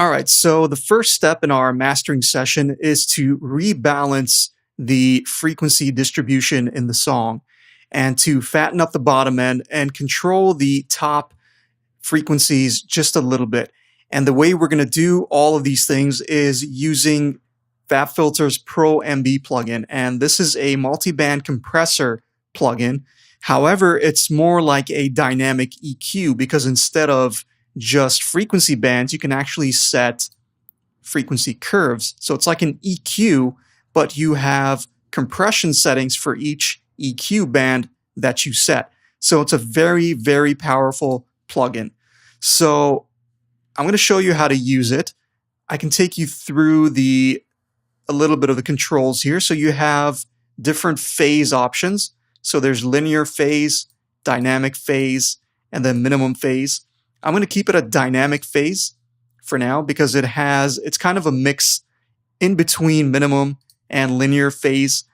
All right, so the first step in our mastering session is to rebalance the frequency distribution in the song and to fatten up the bottom end and control the top frequencies just a little bit. And the way we're going to do all of these things is using FabFilter's Pro MB plugin. And this is a multi-band compressor plugin. However, it's more like a dynamic EQ because instead of just frequency bands, you can actually set frequency curves. So it's like an EQ, but you have compression settings for each EQ band that you set. So it's a very, very powerful plugin. So I'm going to show you how to use it. I can take you through a little bit of the controls here. So you have different phase options. So there's linear phase, dynamic phase, and then minimum phase. I'm going to keep it a dynamic phase for now because it's kind of a mix in between minimum and linear phase.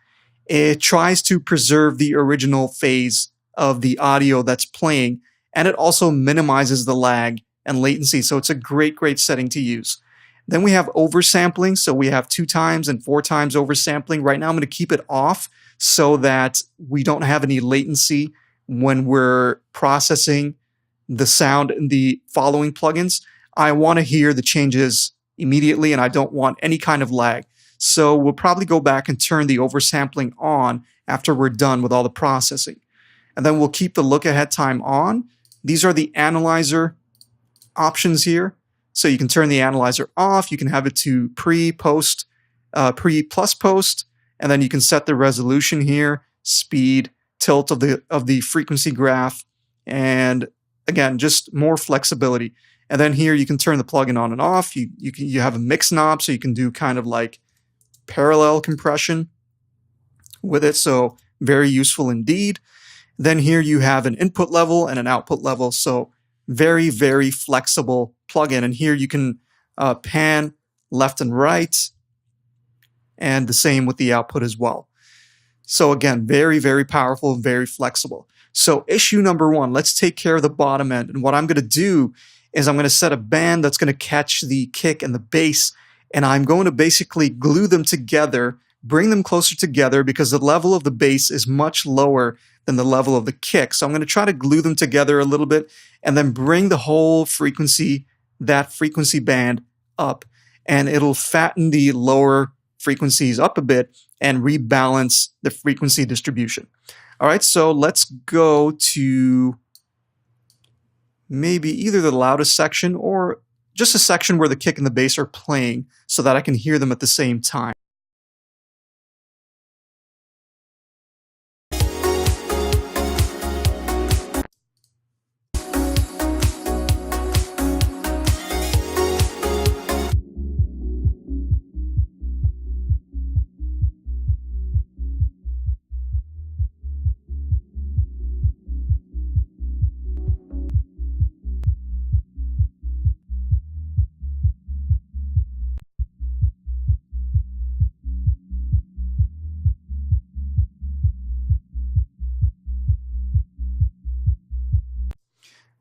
It tries to preserve the original phase of the audio that's playing, and it also minimizes the lag and latency. So it's a great, great setting to use. Then we have oversampling. So we have 2 times and 4 times oversampling. Right now I'm going to keep it off so that we don't have any latency when we're processing the sound in the following plugins. I want to hear the changes immediately and I don't want any kind of lag. So we'll probably go back and turn the oversampling on after we're done with all the processing. And then we'll keep the look ahead time on. These are the analyzer options here. So you can turn the analyzer off. You can have it to pre, post, pre plus post, and then you can set the resolution here, speed, tilt of the frequency graph, and again, just more flexibility. And then here you can turn the plugin on and off. You have a mix knob, so you can do kind of like parallel compression with it. So very useful indeed. Then here you have an input level and an output level. So very, very flexible plugin. And here you can pan left and right, and the same with the output as well. So again, very, very powerful, very flexible. So issue number 1, let's take care of the bottom end. And what I'm going to do is I'm going to set a band that's going to catch the kick and the bass, and I'm going to basically glue them together, bring them closer together because the level of the bass is much lower than the level of the kick. So I'm going to try to glue them together a little bit and then bring the whole frequency, that frequency band up, and it'll fatten the lower frequencies up a bit and rebalance the frequency distribution. All right, so let's go to maybe either the loudest section or just a section where the kick and the bass are playing so that I can hear them at the same time.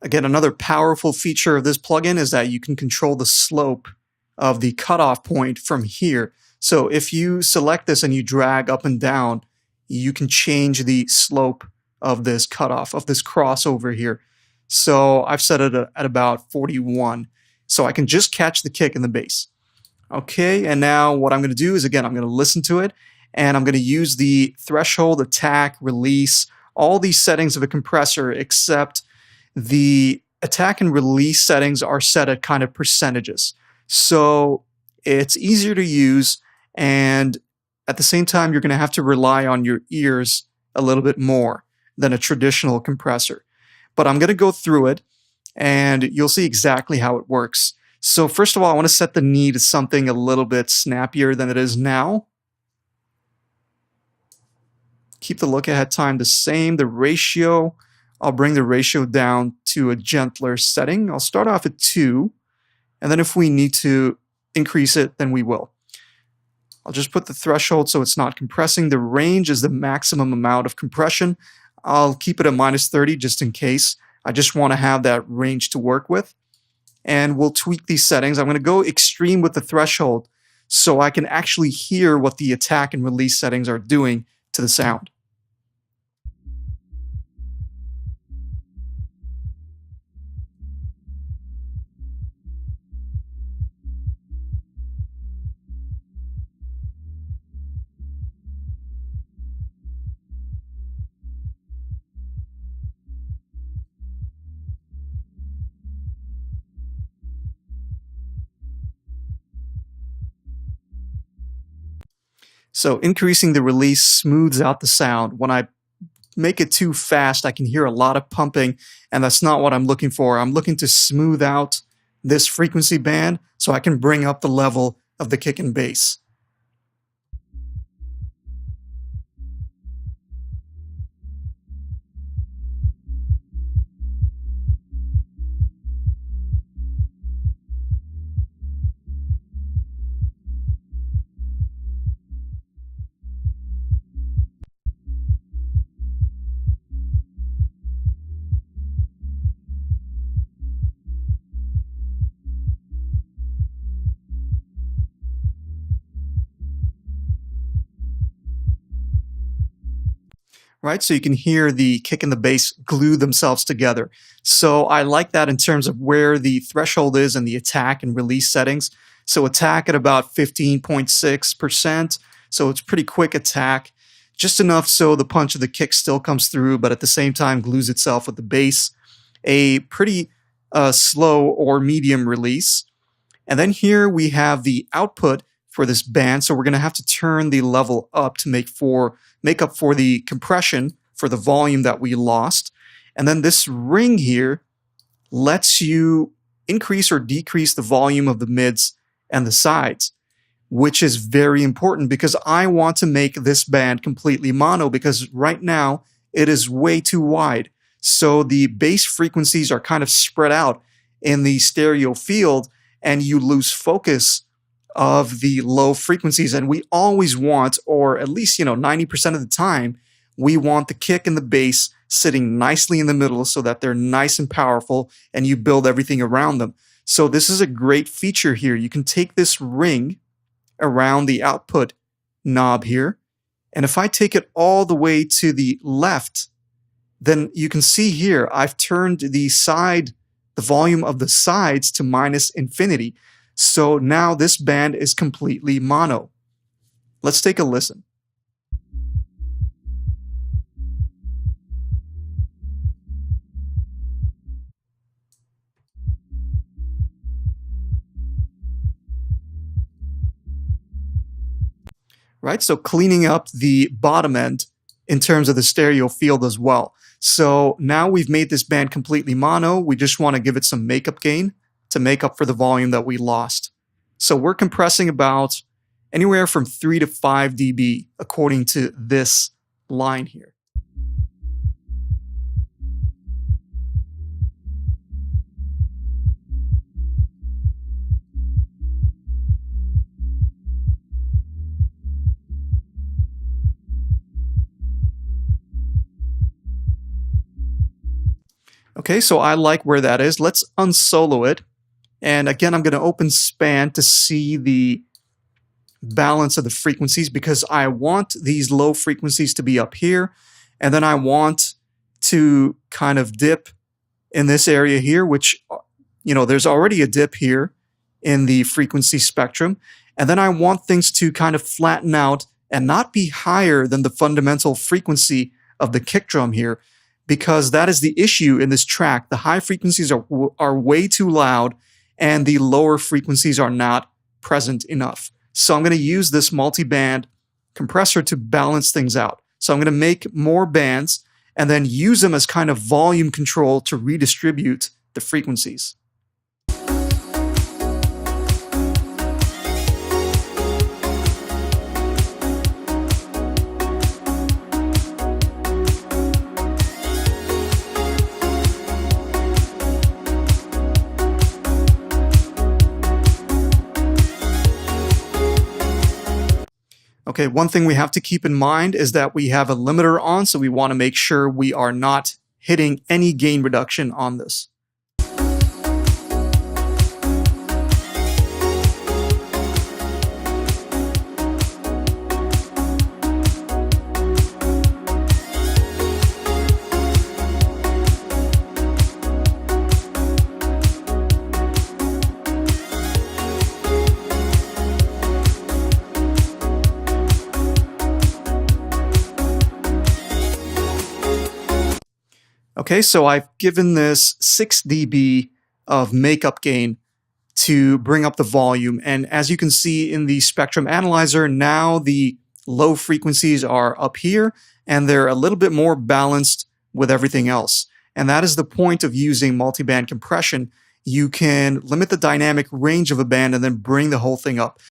Again, another powerful feature of this plugin is that you can control the slope of the cutoff point from here. So if you select this and you drag up and down, you can change the slope of this cutoff, of this crossover here. So I've set it at about 41. So I can just catch the kick and the bass. Okay, and now what I'm going to do is, again, I'm going to listen to it, and I'm going to use the threshold, attack, release, all these settings of a compressor, except the attack and release settings are set at kind of percentages. So it's easier to use, and at the same time, you're going to have to rely on your ears a little bit more than a traditional compressor. But I'm going to go through it, and you'll see exactly how it works. So first of all, I want to set the knee to something a little bit snappier than it is now. Keep the look ahead time the same. The ratio, I'll bring the ratio down to a gentler setting. I'll start off at 2, and then if we need to increase it, then we will. I'll just put the threshold so it's not compressing. The range is the maximum amount of compression. I'll keep it at -30 just in case. I just want to have that range to work with. and we'll tweak these settings. I'm going to go extreme with the threshold so I can actually hear what the attack and release settings are doing to the sound. So increasing the release smooths out the sound. When I make it too fast, I can hear a lot of pumping, and that's not what I'm looking for. I'm looking to smooth out this frequency band so I can bring up the level of the kick and bass. Right? So you can hear the kick and the bass glue themselves together. So I like that in terms of where the threshold is in the attack and release settings. So attack at about 15.6%. So it's pretty quick attack, just enough so the punch of the kick still comes through, but at the same time glues itself with the bass. A pretty slow or medium release. And then here we have the output for this band. So we're going to have to turn the level up to make up for the compression for the volume that we lost. And then this ring here lets you increase or decrease the volume of the mids and the sides, which is very important because I want to make this band completely mono because right now it is way too wide. So the bass frequencies are kind of spread out in the stereo field and you lose focus of the low frequencies. And we always want, or at least, 90% of the time, we want the kick and the bass sitting nicely in the middle so that they're nice and powerful and you build everything around them. So this is a great feature here. You can take this ring around the output knob here. And if I take it all the way to the left, then you can see here, I've turned the volume of the sides to minus infinity. So now this band is completely mono. Let's take a listen. Right, so cleaning up the bottom end in terms of the stereo field as well. So now we've made this band completely mono. We just want to give it some makeup gain to make up for the volume that we lost. So we're compressing about anywhere from 3 to 5 dB according to this line here. Okay, so I like where that is. Let's unsolo it. And again, I'm going to open span to see the balance of the frequencies because I want these low frequencies to be up here. And then I want to kind of dip in this area here, which, there's already a dip here in the frequency spectrum. And then I want things to kind of flatten out and not be higher than the fundamental frequency of the kick drum here, because that is the issue in this track. The high frequencies are way too loud and the lower frequencies are not present enough. So I'm going to use this multi-band compressor to balance things out. So I'm going to make more bands and then use them as kind of volume control to redistribute the frequencies. Okay, one thing we have to keep in mind is that we have a limiter on, so we want to make sure we are not hitting any gain reduction on this. Okay, so I've given this 6 dB of makeup gain to bring up the volume. And as you can see in the spectrum analyzer, now the low frequencies are up here and they're a little bit more balanced with everything else. And that is the point of using multiband compression. You can limit the dynamic range of a band and then bring the whole thing up.